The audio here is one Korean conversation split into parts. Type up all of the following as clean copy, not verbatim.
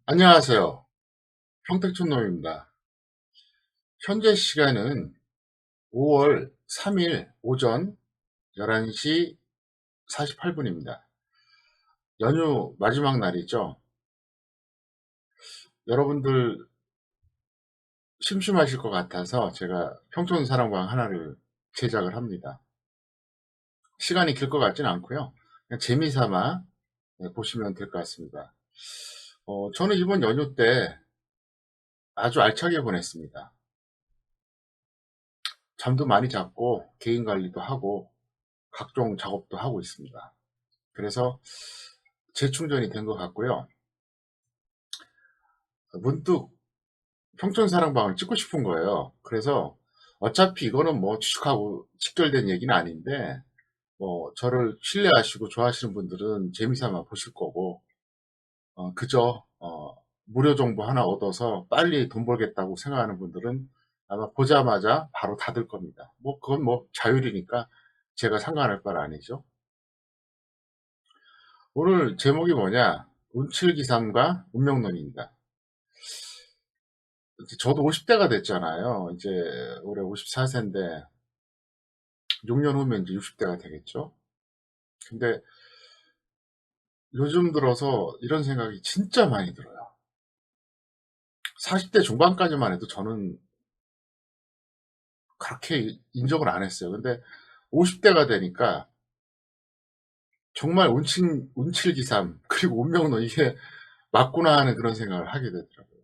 안녕하세요. 평택촌놈입니다. 현재 시간은 5월 3일 오전 11시 48분입니다. 연휴 마지막 날이죠. 여러분들 심심하실 것 같아서 제가 평촌 사랑방 하나를 제작을 합니다. 시간이 길 것 같진 않고요. 그냥 재미삼아 보시면 될 것 같습니다. 저는 이번 연휴 때 아주 알차게 보냈습니다. 잠도 많이 잤고 개인 관리도 하고 각종 작업도 하고 있습니다. 그래서 재충전이 된 것 같고요. 문득 평촌사랑방을 찍고 싶은 거예요. 그래서 어차피 이거는 뭐 추측하고 직결된 얘기는 아닌데, 뭐 저를 신뢰하시고 좋아하시는 분들은 재미삼아 보실 거고, 그저 무료 정보 하나 얻어서 빨리 돈 벌겠다고 생각하는 분들은 아마 보자마자 바로 닫을 겁니다. 뭐 그건 뭐 자율이니까 제가 상관할 건 아니죠. 오늘 제목이 뭐냐? 운칠기삼과 운명론입니다. 이제 저도 50대가 됐잖아요. 이제 올해 54세인데 6년 후면 이제 60대가 되겠죠. 근데 요즘 들어서 이런 생각이 진짜 많이 들어요. 40대 중반까지만 해도 저는 그렇게 인정을 안 했어요. 근데 50대가 되니까 정말 운칠기삼 그리고 운명론 이게 맞구나 하는 그런 생각을 하게 되더라고요.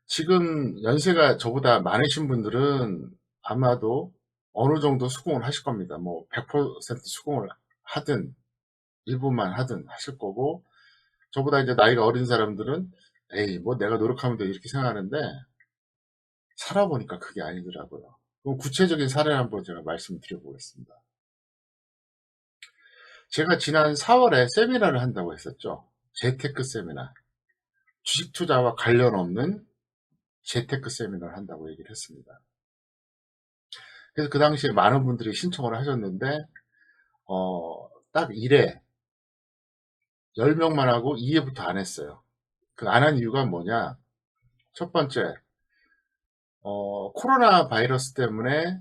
지금 연세가 저보다 많으신 분들은 아마도 어느 정도 수긍을 하실 겁니다. 뭐 100% 수긍을 하든 일부만 하든 하실 거고, 저보다 이제 나이가 어린 사람들은 에이 뭐 내가 노력하면 돼 이렇게 생각하는데 살아보니까 그게 아니더라고요. 그럼 구체적인 사례를 한번 제가 말씀드려 보겠습니다. 제가 지난 4월에 세미나를 한다고 했었죠. 재테크 세미나. 주식 투자와 관련 없는 재테크 세미나를 한다고 얘기를 했습니다. 그래서 그 당시에 많은 분들이 신청을 하셨는데 딱 1회 10명만 하고 2회부터 안 했어요. 그 안 한 이유가 뭐냐? 첫 번째, 코로나 바이러스 때문에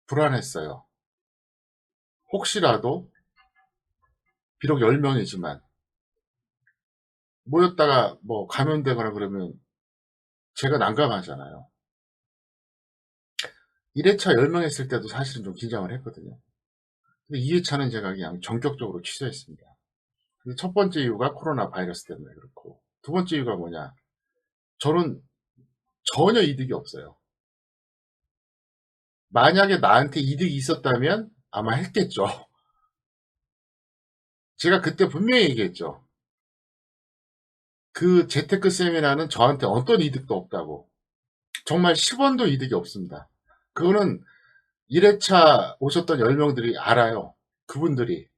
불안했어요. 혹시라도 비록 10명이지만 모였다가 뭐 감염되거나 그러면 제가 난감하잖아요. 1회차 10명 했을 때도 사실은 좀 긴장을 했거든요. 근데 2회차는 제가 그냥 전격적으로 취소했습니다. 근데 첫 번째 이유가 코로나 바이러스 때문에 그렇고, 두 번째 이유가 뭐냐? 저는 전혀 이득이 없어요. 만약에 나한테 이득이 있었다면 아마 했겠죠. 제가 그때 분명히 얘기했죠. 그 재테크 세미나는 저한테 어떤 이득도 없다고. 정말 10원도 이득이 없습니다. 그거는 1회차 오셨던 10명들이 알아요. 그분들이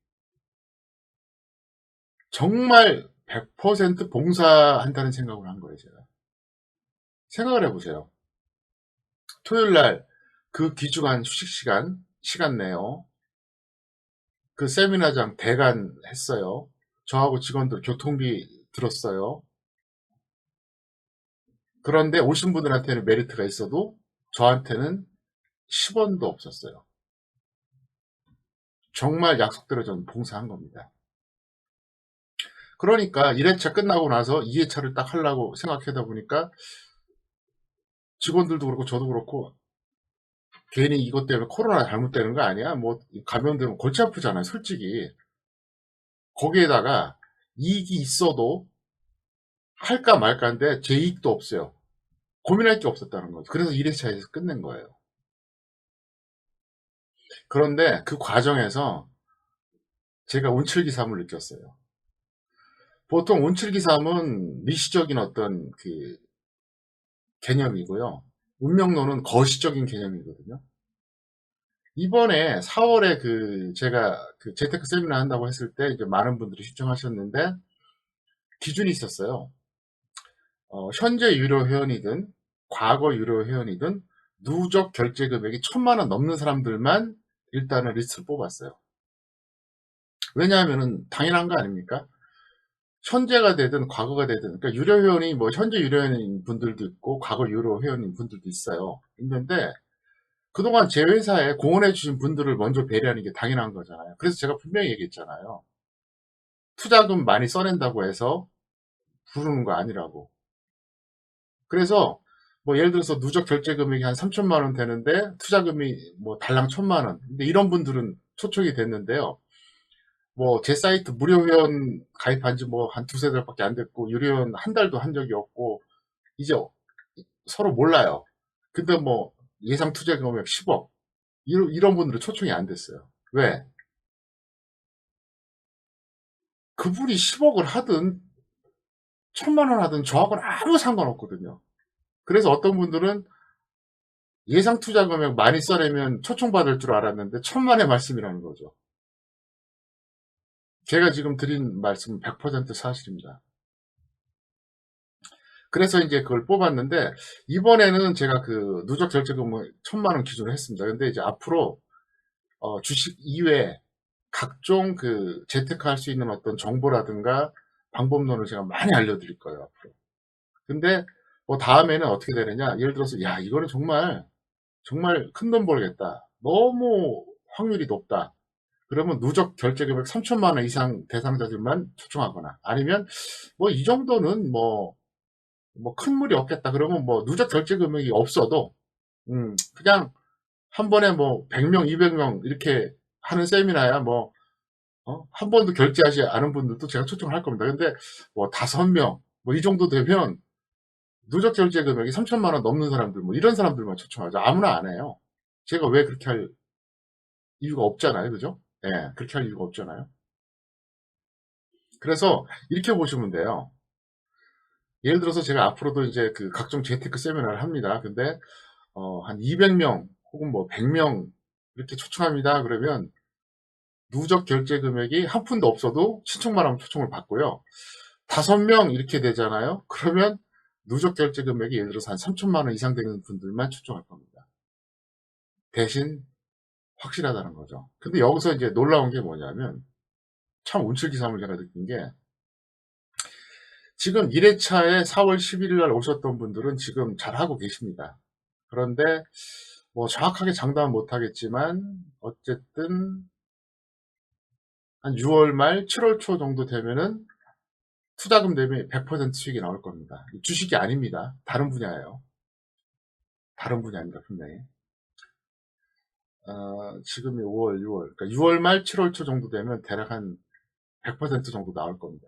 정말 100% 봉사한다는 생각을 한 거예요, 제가. 생각을 해보세요. 토요일 날 그 귀중한 휴식 시간 내요. 그 세미나장 대관했어요. 저하고 직원들 교통비 들었어요. 그런데 오신 분들한테는 메리트가 있어도 저한테는 10원도 없었어요. 정말 약속대로 저는 봉사한 겁니다. 그러니까 1회차 끝나고 나서 2회차를 딱 하려고 생각하다 보니까 직원들도 그렇고 저도 그렇고 괜히 이것 때문에 코로나 잘못되는 거 아니야? 뭐 감염되면 골치 아프잖아요, 솔직히. 거기에다가 이익이 있어도 할까 말까인데 제 이익도 없어요. 고민할 게 없었다는 거죠. 그래서 1회차에서 끝낸 거예요. 그런데 그 과정에서 제가 운칠기삼을 느꼈어요. 보통 운칠기삼은 미시적인 어떤 그 개념이고요. 운명론은 거시적인 개념이거든요. 이번에 4월에 그 제가 그 재테크 세미나 한다고 했을 때 이제 많은 분들이 신청하셨는데 기준이 있었어요. 현재 유료 회원이든 과거 유료 회원이든 누적 결제 금액이 1,000만 원 넘는 사람들만 일단은 리스트를 뽑았어요. 왜냐하면은 당연한 거 아닙니까? 현재가 되든 과거가 되든, 그러니까 유료 회원이 뭐 현재 유료 회원인 분들도 있고 과거 유료 회원인 분들도 있어요. 있는데 그동안 제 회사에 공헌해 주신 분들을 먼저 배려하는 게 당연한 거잖아요. 그래서 제가 분명히 얘기했잖아요. 투자금 많이 써낸다고 해서 부르는 거 아니라고. 그래서 뭐 예를 들어서 누적 결제 금액이 한 3천만 원 되는데 투자금이 뭐 달랑 1천만 원. 근데 이런 분들은 초청이 됐는데요. 뭐 제 사이트 무료 회원 가입한 지 뭐 한 두세 달밖에 안 됐고 유료 회원 한 달도 한 적이 없고 이제 서로 몰라요. 근데 뭐 예상 투자 금액 10억 이런 분들은 초청이 안 됐어요. 왜? 그분이 10억을 하든 1천만 원 하든 저하고는 아무 상관없거든요. 그래서 어떤 분들은 예상 투자 금액 많이 써내면 초청받을 줄 알았는데 천만의 말씀이라는 거죠. 제가 지금 드린 말씀은 100% 사실입니다. 그래서 이제 그걸 뽑았는데 이번에는 제가 그 누적 결제금을 1천만 원 기준으로 했습니다. 근데 이제 앞으로 주식 이외에 각종 그 재테크할 수 있는 어떤 정보라든가 방법론을 제가 많이 알려드릴 거예요, 앞으로. 근데 뭐 다음에는 어떻게 되느냐? 예를 들어서 야 이거는 정말 큰 돈 벌겠다. 너무 확률이 높다. 그러면 누적 결제 금액 3천만 원 이상 대상자들만 초청하거나 아니면 뭐 이 정도는 뭐 큰 무리 없겠다. 그러면 뭐 누적 결제 금액이 없어도 그냥 한 번에 뭐 100명, 200명 이렇게 하는 세미나야 뭐 한 번도 결제하지 않은 분들도 제가 초청을 할 겁니다. 근데 뭐 5명 뭐 이 정도 되면 누적 결제 금액이 3천만 원 넘는 사람들 뭐 이런 사람들만 초청하죠. 아무나 안 해요. 제가 왜 그렇게 할 이유가 없잖아요. 그죠? 예, 그렇게 할 이유가 없잖아요. 그래서 이렇게 보시면 돼요. 예를 들어서 제가 앞으로도 이제 그 각종 재테크 세미나를 합니다. 근데 한 200명 혹은 뭐 100명 이렇게 초청합니다. 그러면 누적 결제 금액이 한 푼도 없어도 신청만 하면 초청을 받고요. 5명 이렇게 되잖아요. 그러면 누적 결제 금액이 예를 들어서 한 3천만 원 이상 되는 분들만 초청할 겁니다. 대신 확실하다는 거죠. 근데 여기서 이제 놀라운 게 뭐냐면 참 운칠기삼을 제가 느낀 게 지금 1회차에 4월 11일 날 오셨던 분들은 지금 잘하고 계십니다. 그런데 뭐 정확하게 장담은 못하겠지만 어쨌든 한 6월 말 7월 초 정도 되면은 투자금 대비 100% 수익이 나올 겁니다. 주식이 아닙니다. 다른 분야예요. 다른 분야입니다. 분명히. 지금이 5월, 6월. 그러니까 6월 말 7월 초 정도 되면 대략 한 100% 정도 나올 겁니다.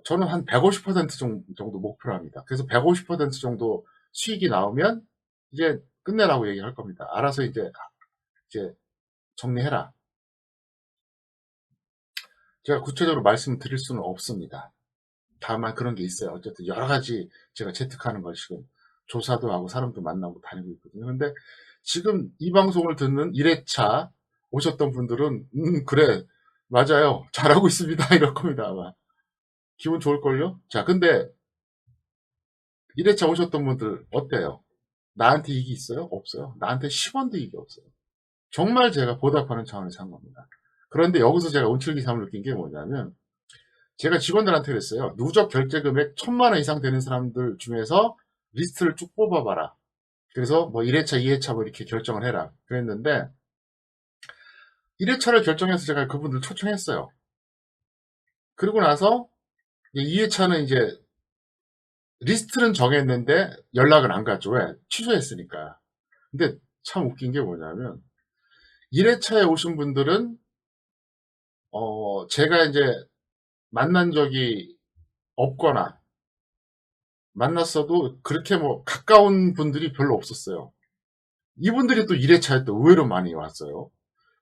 저는 한 150% 정도 목표로 합니다. 그래서 150% 정도 수익이 나오면 이제 끝내라고 얘기할 겁니다. 알아서 이제 정리해라. 제가 구체적으로 말씀드릴 수는 없습니다. 다만 그런 게 있어요. 어쨌든 여러 가지 제가 재테크하는 걸 지금 조사도 하고 사람도 만나고 다니고 있거든요. 근데 지금 이 방송을 듣는 1회차 오셨던 분들은 그래 맞아요 잘하고 있습니다 이럴 겁니다 아마. 기분 좋을걸요? 자 근데 1회차 오셨던 분들 어때요? 나한테 이익이 있어요? 없어요. 나한테 10원도 이익이 없어요. 정말 제가 보답하는 차원에서 한 겁니다. 그런데 여기서 제가 운칠기삼을 느낀 게 뭐냐면 제가 직원들한테 그랬어요. 누적 결제 금액 1천만 원 이상 되는 사람들 중에서 리스트를 쭉 뽑아봐라. 그래서 뭐 1회차, 2회차 뭐 이렇게 결정을 해라. 그랬는데 1회차를 결정해서 제가 그분들 초청했어요. 그리고 나서 2회차는 이제 리스트는 정했는데 연락은 안 갔죠. 왜? 취소했으니까. 근데 참 웃긴 게 뭐냐면 1회차에 오신 분들은 제가 이제 만난 적이 없거나 만났어도 그렇게 뭐 가까운 분들이 별로 없었어요. 이분들이 또 1회차에 또 의외로 많이 왔어요.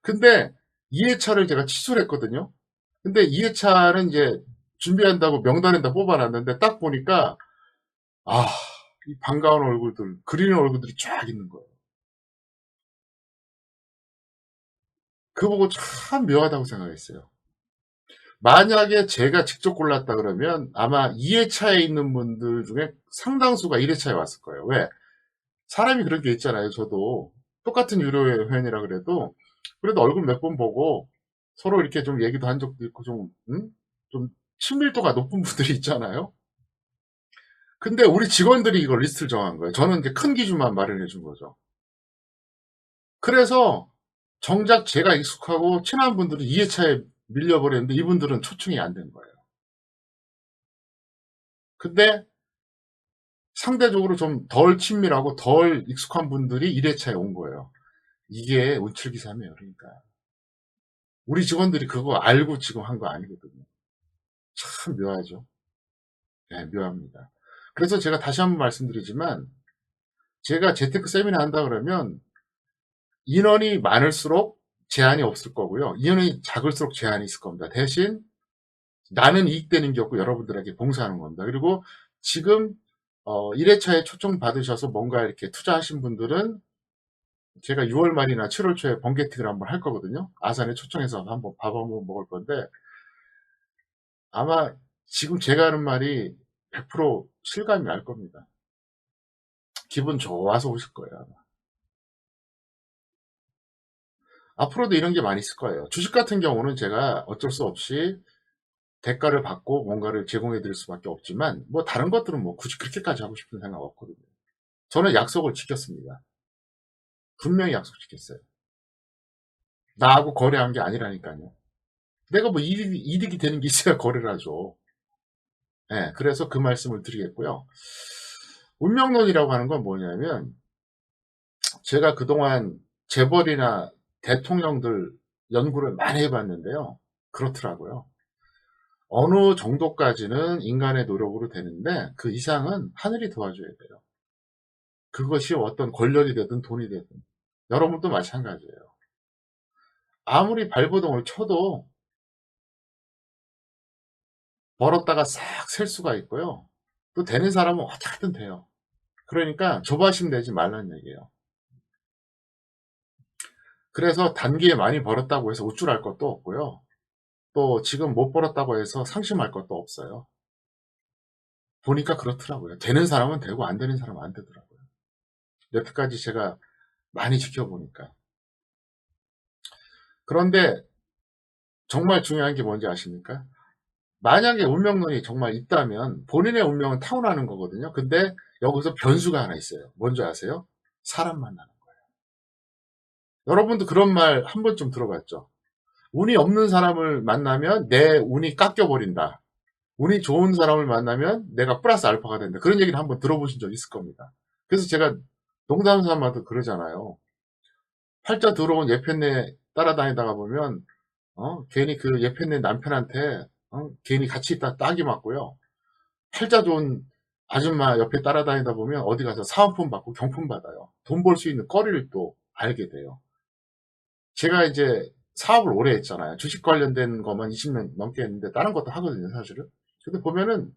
근데 2회차를 제가 취소를 했거든요. 근데 2회차는 이제 준비한다고 명단에다 뽑아놨는데 딱 보니까 아, 이 반가운 얼굴들, 그리는 얼굴들이 쫙 있는 거예요. 그거 보고 참 묘하다고 생각했어요. 만약에 제가 직접 골랐다 그러면 아마 2회차에 있는 분들 중에 상당수가 1회차에 왔을 거예요. 왜? 사람이 그런 게 있잖아요. 저도 똑같은 유료 회원이라 그래도 그래도 얼굴 몇 번 보고 서로 이렇게 좀 얘기도 한 적도 있고 좀 좀 친밀도가 높은 분들이 있잖아요. 근데 우리 직원들이 이거 리스트를 정한 거예요. 저는 이제 큰 기준만 마련해 준 거죠. 그래서 정작 제가 익숙하고 친한 분들은 2 회차에 밀려 버렸는데 이분들은 초청이 안 된 거예요. 근데 상대적으로 좀 덜 친밀하고 덜 익숙한 분들이 1 회차에 온 거예요. 이게 운칠기삼이에요 그러니까. 우리 직원들이 그거 알고 지금 한 거 아니거든요. 참 묘하죠. 예, 묘합니다. 그래서 제가 다시 한번 말씀드리지만 제가 재테크 세미나 한다 그러면 인원이 많을수록 제한이 없을 거고요. 인원이 작을수록 제한이 있을 겁니다. 대신 나는 이익되는 게 없고 여러분들에게 봉사하는 겁니다. 그리고 지금 1회차에 초청 받으셔서 뭔가 이렇게 투자하신 분들은 제가 6월 말이나 7월 초에 번개특을 한번 할 거거든요. 아산에 초청해서 한번 밥 한번 먹을 건데 아마 지금 제가 하는 말이 100% 실감이 날 겁니다. 기분 좋아서 오실 거예요, 아마. 앞으로도 이런 게 많이 있을 거예요. 주식 같은 경우는 제가 어쩔 수 없이 대가를 받고 뭔가를 제공해 드릴 수밖에 없지만 뭐 다른 것들은 뭐 굳이 그렇게까지 하고 싶은 생각 없거든요. 저는 약속을 지켰습니다. 분명히 약속 지켰어요. 나하고 거래한 게 아니라니까요. 내가 뭐 이득이 되는 게 있어야 거래를 하죠. 예, 그래서 그 말씀을 드리겠고요. 운명론이라고 하는 건 뭐냐면 제가 그동안 재벌이나 대통령들 연구를 많이 해봤는데요. 그렇더라고요. 어느 정도까지는 인간의 노력으로 되는데 그 이상은 하늘이 도와줘야 돼요. 그것이 어떤 권력이 되든 돈이 되든 여러분도 마찬가지예요. 아무리 발버둥을 쳐도 벌었다가 싹 셀 수가 있고요. 또 되는 사람은 어떻게든 돼요. 그러니까 조바심 내지 말라는 얘기예요. 그래서 단기에 많이 벌었다고 해서 우쭐할 것도 없고요. 또 지금 못 벌었다고 해서 상심할 것도 없어요. 보니까 그렇더라고요. 되는 사람은 되고 안 되는 사람은 안 되더라고요. 여태까지 제가 많이 지켜보니까. 그런데 정말 중요한 게 뭔지 아십니까? 만약에 운명론이 정말 있다면 본인의 운명은 타고나는 거거든요. 근데 여기서 변수가 하나 있어요. 뭔지 아세요? 사람 만나는 거예요. 여러분도 그런 말 한 번쯤 들어봤죠? 운이 없는 사람을 만나면 내 운이 깎여버린다. 운이 좋은 사람을 만나면 내가 플러스 알파가 된다. 그런 얘기를 한번 들어보신 적 있을 겁니다. 그래서 제가 농담 삼아도 그러잖아요. 팔자 들어온 예편네 따라다니다가 보면 괜히 그 예편네 남편한테 괜히 같이 있다 딱이 맞고요. 팔자 좋은 아줌마 옆에 따라다니다 보면 어디 가서 사은품 받고 경품 받아요. 돈 벌 수 있는 거리를 또 알게 돼요. 제가 이제 사업을 오래 했잖아요. 주식 관련된 것만 20년 넘게 했는데 다른 것도 하거든요, 사실은. 근데 보면은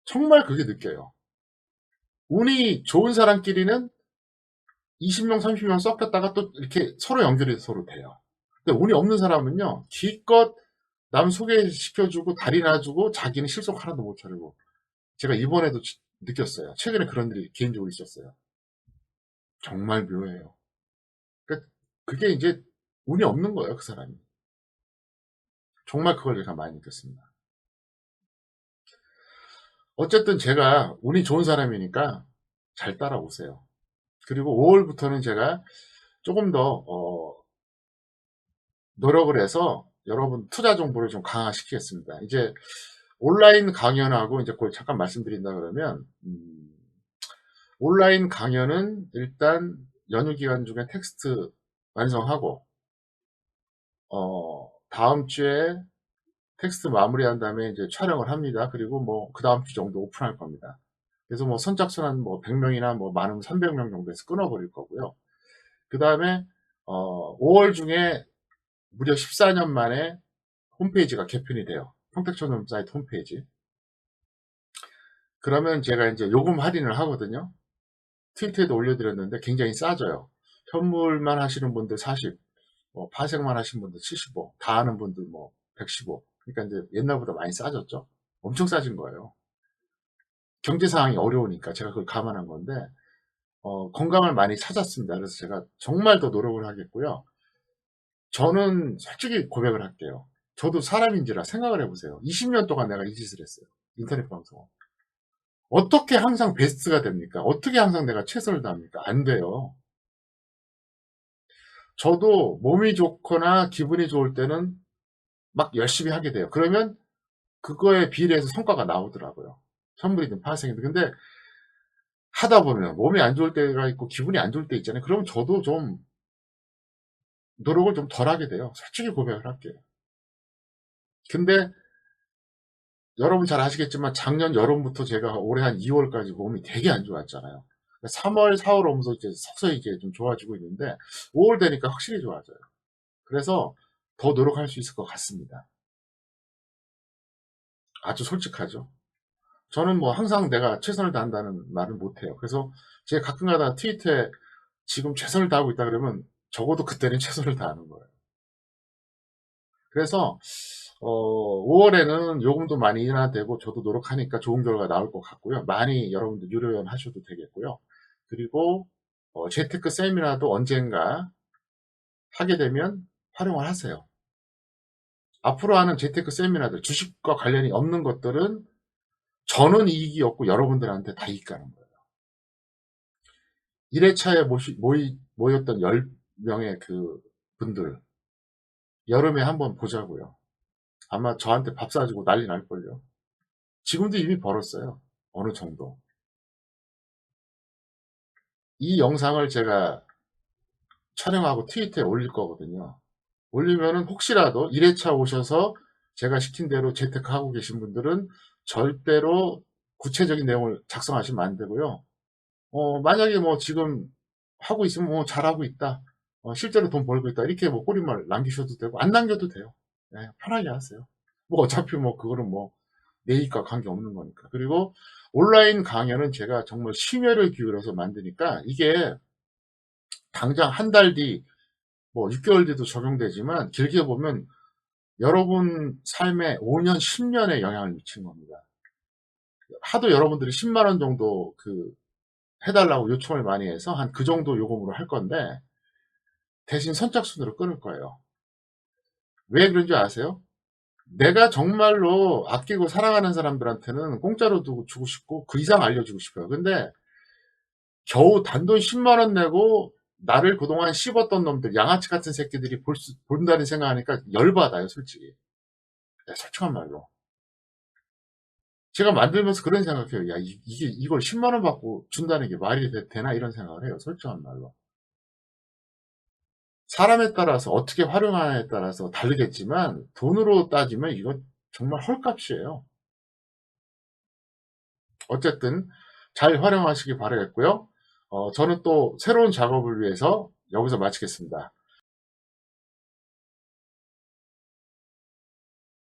정말 그게 느껴요. 운이 좋은 사람끼리는 20명, 30명 섞였다가 또 이렇게 서로 연결이 서로 돼요. 근데 운이 없는 사람은요, 기껏 남 소개시켜주고 다리 놔주고 자기는 실속 하나도 못 차리고. 제가 이번에도 느꼈어요. 최근에 그런 일이 개인적으로 있었어요. 정말 묘해요. 그러니까 그게 이제 운이 없는 거예요, 그 사람이. 정말 그걸 제가 많이 느꼈습니다. 어쨌든 제가 운이 좋은 사람이니까 잘 따라오세요. 그리고 5월부터는 제가 조금 더 노력을 해서 여러분 투자 정보를 좀 강화시키겠습니다. 이제 온라인 강연하고 이제 그걸 잠깐 말씀드린다 그러면 온라인 강연은 일단 연휴 기간 중에 텍스트 완성하고 다음 주에 텍스트 마무리한 다음에 이제 촬영을 합니다. 그리고 뭐 그 다음 주 정도 오픈할 겁니다. 그래서 뭐 선착순 뭐 100명이나 뭐 많으면 300명 정도에서 끊어버릴 거고요. 그 다음에 5월 중에 무려 14년 만에 홈페이지가 개편이 돼요. 평택촌놈 사이트 홈페이지. 그러면 제가 이제 요금 할인을 하거든요. 트위터에도 올려드렸는데 굉장히 싸져요. 현물만 하시는 분들 40, 뭐 파생만 하시는 분들 75, 다 하는 분들 뭐 115. 그러니까 이제 옛날보다 많이 싸졌죠. 엄청 싸진 거예요. 경제 상황이 어려우니까 제가 그걸 감안한 건데 건강을 많이 찾았습니다. 그래서 제가 정말 더 노력을 하겠고요. 저는 솔직히 고백을 할게요. 저도 사람인지라 생각을 해 보세요. 20년 동안 내가 이 짓을 했어요. 인터넷 방송. 어떻게 항상 베스트가 됩니까? 어떻게 항상 내가 최선을 다합니까? 안 돼요. 저도 몸이 좋거나 기분이 좋을 때는 막 열심히 하게 돼요. 그러면 그거에 비례해서 성과가 나오더라고요. 천불이든 파생이든. 근데 하다 보면 몸이 안 좋을 때가 있고 기분이 안 좋을 때 있잖아요. 그러면 저도 좀 노력을 좀 덜 하게 돼요. 솔직히 고백을 할게요. 근데 여러분 잘 아시겠지만 작년 여름부터 제가 올해 한 2 월까지 몸이 되게 안 좋았잖아요. 3 월, 4월 오면서 이제 서서히 이게 좀 좋아지고 있는데 5월 되니까 확실히 좋아져요. 그래서 더 노력할 수 있을 것 같습니다. 아주 솔직하죠. 저는 뭐 항상 내가 최선을 다한다는 말은 못 해요. 그래서 제가 가끔 가다가 트위터에 지금 최선을 다하고 있다 그러면 적어도 그때는 최선을 다하는 거예요. 그래서 5 월에는 요금도 많이 인하되고 저도 노력하니까 좋은 결과 나올 것 같고요. 많이 여러분들 유료 회원 하셔도 되겠고요. 그리고 재테크 세미나도 언젠가 하게 되면 활용을 하세요. 앞으로 하는 재테크 세미나들, 주식과 관련이 없는 것들은 저는 이익이 없고 여러분들한테 다 이익 가는 거예요. 1회차에 모였던 10명의 그 분들, 여름에 한번 보자고요. 아마 저한테 밥 사주고 난리 날걸요. 지금도 이미 벌었어요. 어느 정도. 이 영상을 제가 촬영하고 트위터에 올릴 거거든요. 올리면은 혹시라도 1회차 오셔서 제가 시킨 대로 재테크하고 계신 분들은 절대로 구체적인 내용을 작성하시면 안 되고요. 만약에 뭐 지금 하고 있으면 뭐 잘하고 있다. 실제로 돈 벌고 있다. 이렇게 뭐 꼬리말 남기셔도 되고 안 남겨도 돼요. 네, 편하게 하세요. 뭐 어차피 뭐 그거는 뭐 내 이익과 관계없는 거니까. 그리고 온라인 강연은 제가 정말 심혈을 기울여서 만드니까 이게 당장 한 달 뒤, 뭐 6개월 뒤도 적용되지만 길게 보면 여러분 삶에 5년, 10년의 영향을 미치는 겁니다. 하도 여러분들이 10만 원 정도 해달라고 요청을 많이 해서 한 그 정도 요금으로 할 건데 대신 선착순으로 끊을 거예요. 왜 그런 줄 아세요? 내가 정말로 아끼고 사랑하는 사람들한테는 공짜로 주고 싶고 그 이상 알려주고 싶어요. 근데 겨우 단돈 10만 원 내고 나를 그동안 씹었던 놈들, 양아치 같은 새끼들이 본다는 생각하니까 열받아요, 솔직히. 네, 솔직한 말로. 제가 만들면서 그런 생각해요. 야, 이걸 10만 원 받고 준다는 게 말이 되나? 이런 생각을 해요, 솔직한 말로. 사람에 따라서 어떻게 활용하냐에 따라서 다르겠지만 돈으로 따지면 이건 정말 헐값이에요. 어쨌든 잘 활용하시기 바라겠고요. 저는 또 새로운 작업을 위해서 여기서 마치겠습니다.